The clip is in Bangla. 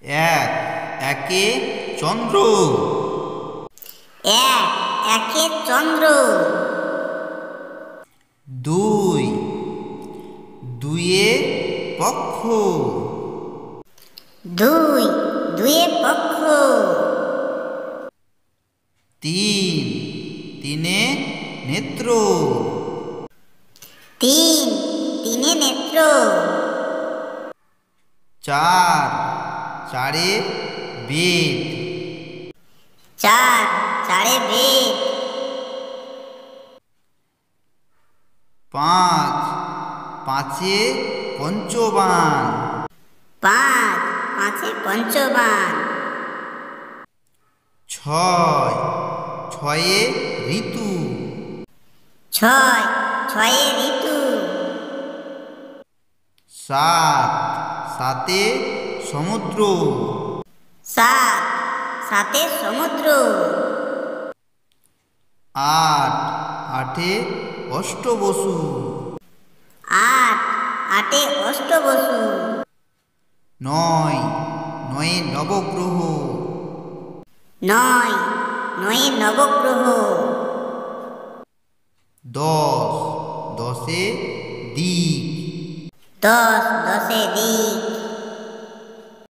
এক একে চন্দ্র। এক একে চন্দ্র। দুই দুইয়ে পক্ষ। দুই দুয়ে পক্ষ। তিন তিনে নেত্র। তিন তিনে নেত্র। চার চারে বেদ। চার চারে বেদ। পাঁচ পাঁচে পঞ্চবান। পাঁচ পাঁচে পঞ্চবান। ছয় ছয়ে ঋতু। ছয় ছয়ে ঋতু। সাত সাতে সমুদ্র। সাত সাতে সমুদ্র। আট আটে অষ্টবসু। আট আটে অষ্টবসু। নয় নয়ে নবগ্রহ। নয় নয়ে নবগ্রহ। দশ দশে দিক। দশ দশে দিক।